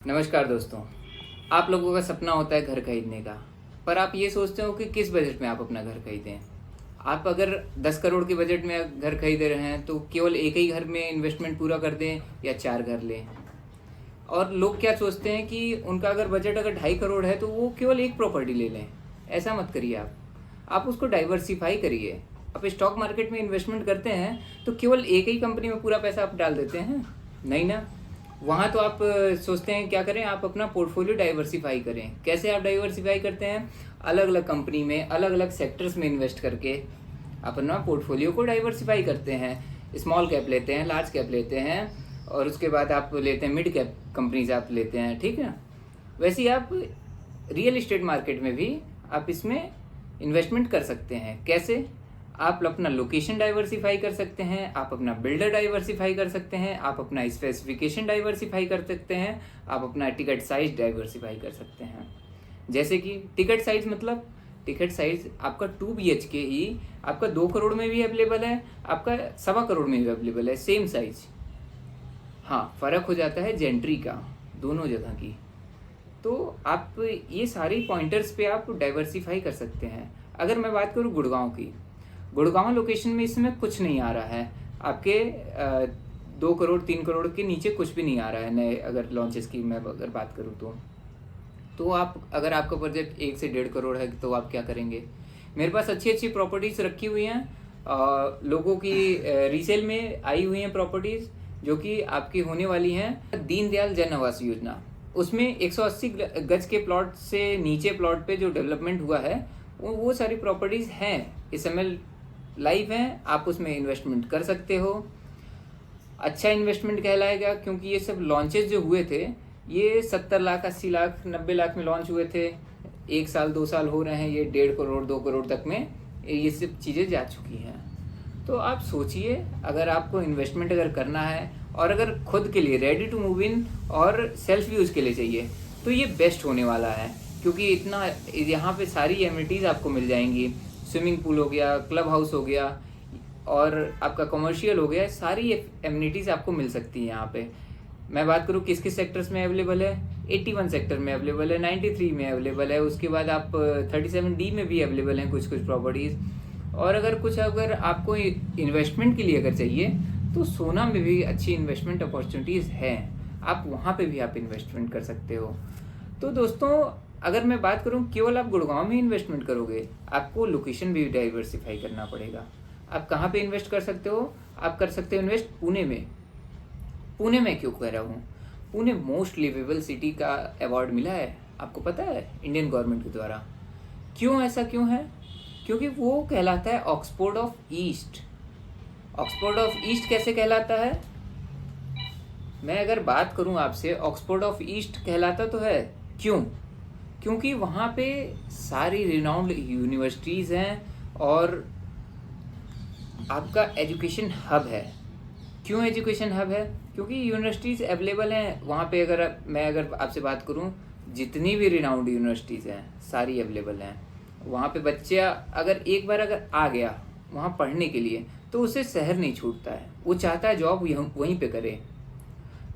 नमस्कार दोस्तों। आप लोगों का सपना होता है घर खरीदने का, पर आप ये सोचते हो कि किस बजट में आप अपना घर खरीदें। आप अगर 10 करोड़ के बजट में घर खरीद रहे हैं तो केवल एक ही घर में इन्वेस्टमेंट पूरा कर दें या 4 घर लें। और लोग क्या सोचते हैं कि उनका अगर बजट अगर 2.5 करोड़ है तो वो केवल एक प्रॉपर्टी ले लें। ऐसा मत करिए। आप उसको डाइवर्सिफाई करिए। आप स्टॉक मार्केट में इन्वेस्टमेंट करते हैं तो केवल एक ही कंपनी में पूरा पैसा आप डाल देते हैं, नहीं ना। वहाँ तो आप सोचते हैं क्या करें, आप अपना पोर्टफोलियो डाइवर्सिफाई करें। कैसे आप डाइवर्सिफाई करते हैं? अलग अलग कंपनी में अलग अलग सेक्टर्स में इन्वेस्ट करके अपना पोर्टफोलियो को डाइवर्सिफाई करते हैं। स्मॉल कैप लेते हैं, लार्ज कैप लेते हैं, और उसके बाद आप लेते हैं मिड कैप कंपनीज आप लेते हैं, ठीक है। वैसे ही आप रियल इस्टेट मार्केट में भी आप इसमें इन्वेस्टमेंट कर सकते हैं। कैसे? आप अपना लोकेशन डाइवर्सिफाई कर सकते हैं, आप अपना बिल्डर डाइवर्सिफाई कर सकते हैं, आप अपना स्पेसिफिकेशन डाइवर्सिफाई कर सकते हैं, आप अपना टिकट साइज डाइवर्सिफाई कर सकते हैं। जैसे कि टिकट साइज मतलब टिकट साइज आपका 2 BHK ही आपका 2 करोड़ में भी अवेलेबल है, आपका 1.25 करोड़ में भी अवेलेबल है, सेम साइज। हाँ, फ़र्क हो जाता है जेंट्री का, दोनों जगह की। तो आप ये सारी पॉइंटर्स पे आप डाइवर्सिफाई कर सकते हैं। अगर मैं बात करूँ गुड़गांव की, गुड़गांव लोकेशन में इस समय कुछ नहीं आ रहा है। आपके 2 करोड़ 3 करोड़ के नीचे कुछ भी नहीं आ रहा है नए अगर लॉन्चेस की मैं अगर बात करूँ तो आप अगर आपका बजट 1 से 1.5 करोड़ है तो आप क्या करेंगे? मेरे पास अच्छी अच्छी प्रॉपर्टीज़ रखी हुई हैं, लोगों की रीसेल में आई हुई हैं प्रॉपर्टीज़ जो कि आपकी होने वाली हैं। दीनदयाल जन आवास योजना, उसमें 180 गज के प्लॉट से नीचे प्लॉट पे जो डेवलपमेंट हुआ है वो सारी प्रॉपर्टीज़ हैं, इस समय लाइव हैं। आप उसमें इन्वेस्टमेंट कर सकते हो। अच्छा इन्वेस्टमेंट कहलाएगा क्योंकि ये सब लॉन्चेस जो हुए थे ये 70 लाख 80 लाख 90 लाख में लॉन्च हुए थे। 1 साल 2 साल हो रहे हैं, ये 1.5 करोड़ 2 करोड़ तक में ये सब चीज़ें जा चुकी हैं। तो आप सोचिए, अगर आपको इन्वेस्टमेंट अगर करना है और अगर खुद के लिए रेडी टू मूव इन और सेल्फ यूज़ के लिए चाहिए तो ये बेस्ट होने वाला है, क्योंकि इतना यहाँ पे सारी एमिनिटीज़ आपको मिल जाएंगी। स्विमिंग पूल हो गया, क्लब हाउस हो गया और आपका कमर्शियल हो गया, सारी एमिनिटीज़ आपको मिल सकती हैं यहाँ पे। मैं बात करूँ किस किस सेक्टर्स में अवेलेबल है, 81 सेक्टर में अवेलेबल है, 93 में अवेलेबल है, उसके बाद आप 37D में भी अवेलेबल हैं कुछ कुछ प्रॉपर्टीज़। और अगर आपको इन्वेस्टमेंट के लिए अगर चाहिए तो सोना में भी अच्छी इन्वेस्टमेंट अपॉर्चुनिटीज़ हैं, आप वहाँ पे भी आप इन्वेस्टमेंट कर सकते हो। तो दोस्तों, अगर मैं बात करूं केवल आप गुड़गांव में इन्वेस्टमेंट करोगे, आपको लोकेशन भी डाइवर्सिफाई करना पड़ेगा। आप कहाँ पे इन्वेस्ट कर सकते हो? आप कर सकते हो इन्वेस्ट पुणे में। पुणे में क्यों कह रहा हूँ? पुणे मोस्ट लिवेबल सिटी का अवार्ड मिला है, आपको पता है, इंडियन गवर्नमेंट के द्वारा। क्यों ऐसा क्यों है? क्योंकि वो कहलाता है Oxford of east. Oxford of east कैसे कहलाता है? मैं अगर बात करूं आपसे, ऑक्सफोर्ड ऑफ ईस्ट कहलाता तो है। क्यों? क्योंकि वहाँ पे सारी रिनाउंड यूनिवर्सिटीज़ हैं और आपका एजुकेशन हब है। क्यों एजुकेशन हब है? क्योंकि यूनिवर्सिटीज़ अवेलेबल हैं वहाँ पे। अगर आपसे बात करूँ, जितनी भी रिनाउंड यूनिवर्सिटीज़ हैं सारी अवेलेबल हैं वहाँ पे। बच्चा अगर एक बार अगर आ गया वहाँ पढ़ने के लिए तो उसे शहर नहीं छूटता है, वो चाहता है जॉब वहीं पे करे।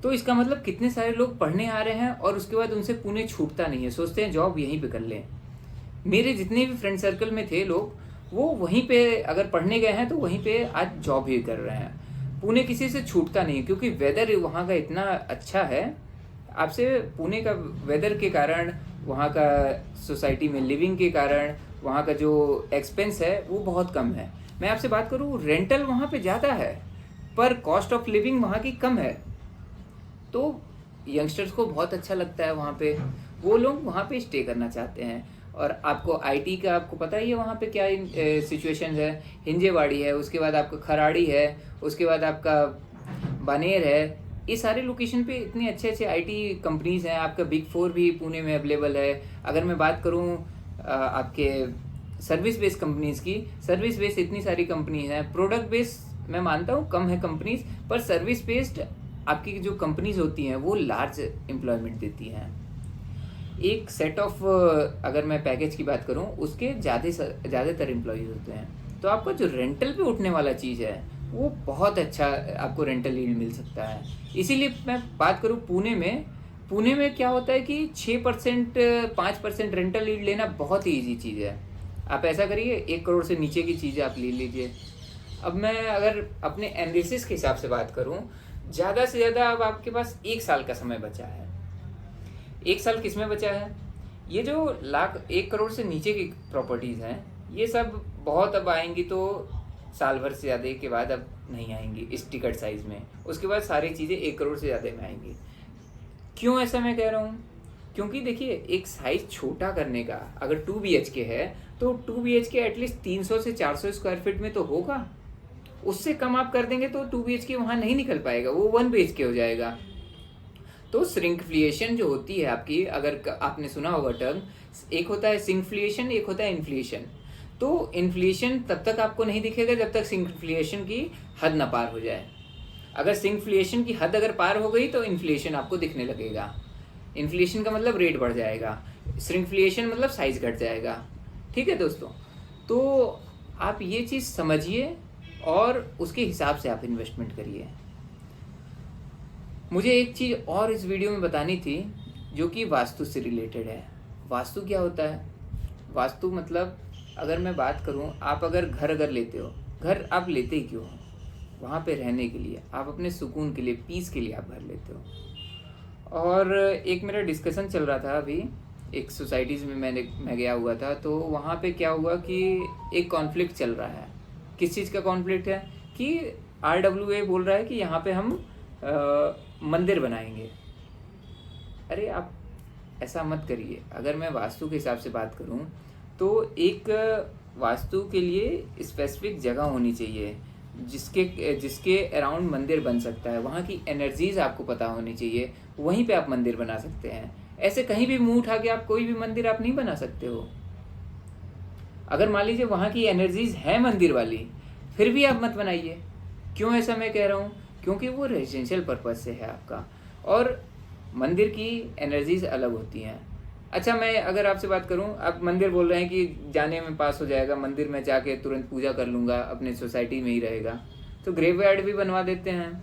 तो इसका मतलब कितने सारे लोग पढ़ने आ रहे हैं और उसके बाद उनसे पुणे छूटता नहीं है, सोचते हैं जॉब यहीं पे कर लें। मेरे जितने भी फ्रेंड सर्कल में थे लोग, वो वहीं पे अगर पढ़ने गए हैं तो वहीं पे आज जॉब ही कर रहे हैं। पुणे किसी से छूटता नहीं है क्योंकि वेदर वहाँ का इतना अच्छा है। आपसे पुणे का वेदर के कारण, वहाँ का सोसाइटी में लिविंग के कारण, वहाँ का जो एक्सपेंस है वो बहुत कम है। मैं आपसे बात करूँ, रेंटल वहाँ पे ज़्यादा है पर कॉस्ट ऑफ लिविंग वहाँ की कम है। तो यंगस्टर्स को बहुत अच्छा लगता है वहाँ पे, वो लोग वहाँ पे स्टे करना चाहते हैं। और आपको आईटी का आपको पता ही है वहाँ पे क्या सिचुएशन है। हिंजेवाड़ी है, उसके बाद आपका खराड़ी है, उसके बाद आपका बानेर है। ये सारे लोकेशन पे इतने अच्छे अच्छे आईटी कंपनीज हैं। आपका बिग 4 भी पुणे में अवेलेबल है। अगर मैं बात करूँ आपके सर्विस बेस्ड कंपनीज की, सर्विस बेस्ड इतनी सारी कंपनी है। प्रोडक्ट बेस्ड मैं मानता हूँ कम है कंपनीज, पर सर्विस बेस्ड आपकी जो कंपनीज होती हैं वो लार्ज एम्प्लॉयमेंट देती हैं। एक सेट ऑफ अगर मैं पैकेज की बात करूं, उसके ज़्यादातर एम्प्लॉयज़ होते हैं। तो आपका जो रेंटल पे उठने वाला चीज़ है वो बहुत अच्छा आपको रेंटल यील्ड मिल सकता है। इसीलिए मैं बात करूं पुणे में, पुणे में क्या होता है कि 6% 5% रेंटल ईल्ड लेना बहुत ही ईजी चीज़ है। आप ऐसा करिए, 1 करोड़ से नीचे की चीज़ें आप ले लीजिए। अब मैं अगर अपने एनालिसिस के हिसाब से बात करूं, ज़्यादा से ज़्यादा अब आपके पास 1 साल का समय बचा है। 1 साल किस में बचा है? ये जो 1 करोड़ से नीचे की प्रॉपर्टीज़ हैं, ये सब बहुत अब आएंगी तो साल भर से ज़्यादा के बाद अब नहीं आएंगी इस टिकट साइज़ में। उसके बाद सारी चीज़ें 1 करोड़ से ज़्यादा में आएंगी। क्यों ऐसा मैं कह रहा हूँ? क्योंकि देखिए, एक साइज़ छोटा करने का अगर 2 BHK है तो 2 BHK एटलीस्ट 300 से 400 स्क्वायर फीट में तो होगा। उससे कम आप कर देंगे तो 2 BHK वहाँ नहीं निकल पाएगा, वो 1 BHK हो जाएगा। तो श्रिंकफ्लिएशन जो होती है आपकी, अगर आपने सुना होगा टर्म, एक होता है श्रिंकफ्लिएशन, एक होता है इन्फ्लेशन। तो इन्फ्लेशन तब तक आपको नहीं दिखेगा जब तक श्रिंकफ्लिएशन की हद ना पार हो जाए। अगर श्रिंकफ्लिएशन की हद अगर पार हो गई तो इन्फ्लेशन आपको दिखने लगेगा। इन्फ्लेशन का मतलब रेट बढ़ जाएगा, श्रिंकफ्लिएशन मतलब साइज घट जाएगा। ठीक है दोस्तों, तो आप ये चीज़ समझिए और उसके हिसाब से आप इन्वेस्टमेंट करिए। मुझे एक चीज़ और इस वीडियो में बतानी थी जो कि वास्तु से रिलेटेड है। वास्तु क्या होता है? वास्तु मतलब, अगर मैं बात करूं, आप अगर घर लेते हो, घर आप लेते ही क्यों हो? वहाँ पे रहने के लिए, आप अपने सुकून के लिए, पीस के लिए आप घर लेते हो। और एक मेरा डिस्कशन चल रहा था अभी, एक सोसाइटीज़ में मैं गया हुआ था, तो वहाँ पे क्या हुआ कि एक कॉन्फ्लिक्ट चल रहा है। किस चीज़ का कॉन्फ्लिक्ट है? कि RWA बोल रहा है कि यहाँ पे हम मंदिर बनाएंगे। अरे आप ऐसा मत करिए। अगर मैं वास्तु के हिसाब से बात करूं तो एक वास्तु के लिए स्पेसिफिक जगह होनी चाहिए जिसके अराउंड मंदिर बन सकता है। वहाँ की एनर्जीज आपको पता होनी चाहिए, वहीं पे आप मंदिर बना सकते हैं। ऐसे कहीं भी मुंह उठा के आप कोई भी मंदिर आप नहीं बना सकते हो। अगर मान लीजिए वहाँ की एनर्जीज है मंदिर वाली, फिर भी आप मत बनाइए। क्यों ऐसा मैं कह रहा हूँ? क्योंकि वो रेजिडेंशियल पर्पज से है आपका, और मंदिर की एनर्जीज अलग होती हैं। अच्छा, मैं अगर आपसे बात करूं, आप मंदिर बोल रहे हैं कि जाने में पास हो जाएगा, मंदिर में जाके तुरंत पूजा कर लूँगा, अपने सोसाइटी में ही रहेगा, तो ग्रेवयार्ड भी बनवा देते हैं,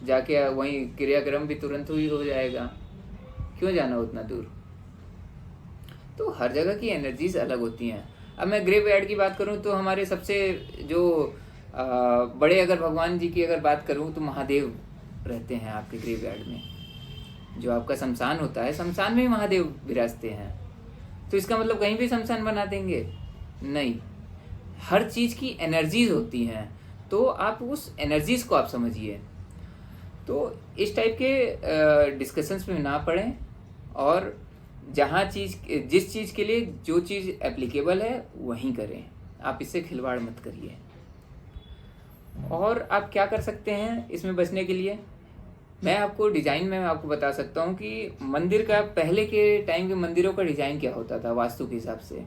जाके वहीं क्रियाक्रम भी तुरंत ही हो जाएगा। क्यों जाना उतना दूर? तो हर जगह की एनर्जीज अलग होती हैं। अब मैं ग्रेवयार्ड की बात करूं तो हमारे सबसे जो बड़े अगर भगवान जी की अगर बात करूं तो महादेव रहते हैं आपके ग्रेवयार्ड में। जो आपका शमशान होता है, शमशान में ही महादेव विराजते हैं। तो इसका मतलब कहीं भी शमशान बना देंगे? नहीं, हर चीज़ की एनर्जीज होती हैं, तो आप उस एनर्जीज को आप समझिए। तो इस टाइप के डिस्कशंस में ना पड़ें, और जिस चीज़ के लिए जो चीज़ एप्लीकेबल है वहीं करें। आप इससे खिलवाड़ मत करिए। और आप क्या कर सकते हैं इसमें बचने के लिए? मैं आपको डिज़ाइन में आपको बता सकता हूँ कि मंदिर का, पहले के टाइम के मंदिरों का डिज़ाइन क्या होता था वास्तु के हिसाब से।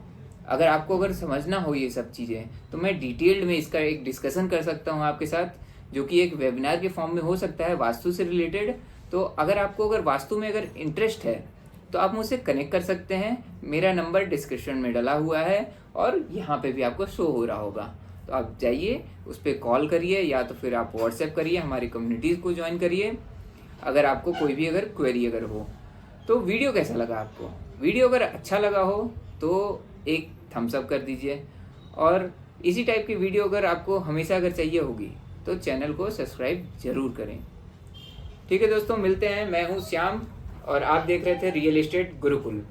अगर समझना हो ये सब चीज़ें, तो मैं डिटेल्ड में इसका एक डिस्कशन कर सकता हूँ आपके साथ, जो कि एक वेबिनार के फॉर्म में हो सकता है वास्तु से रिलेटेड। तो अगर वास्तु में अगर इंटरेस्ट है तो आप मुझसे कनेक्ट कर सकते हैं। मेरा नंबर डिस्क्रिप्शन में डला हुआ है और यहाँ पे भी आपको शो हो रहा होगा। तो आप जाइए, उस पर कॉल करिए, या तो फिर आप व्हाट्सएप करिए, हमारी कम्युनिटीज़ को ज्वाइन करिए। अगर आपको कोई भी अगर क्वेरी अगर हो तो। वीडियो कैसा लगा आपको? वीडियो अगर अच्छा लगा हो तो एक थम्स अप कर दीजिए, और इसी टाइप की वीडियो अगर आपको हमेशा अगर चाहिए होगी तो चैनल को सब्सक्राइब जरूर करें। ठीक है दोस्तों, मिलते हैं। मैं हूँ श्याम और आप देख रहे थे रियल एस्टेट गुरुकुल।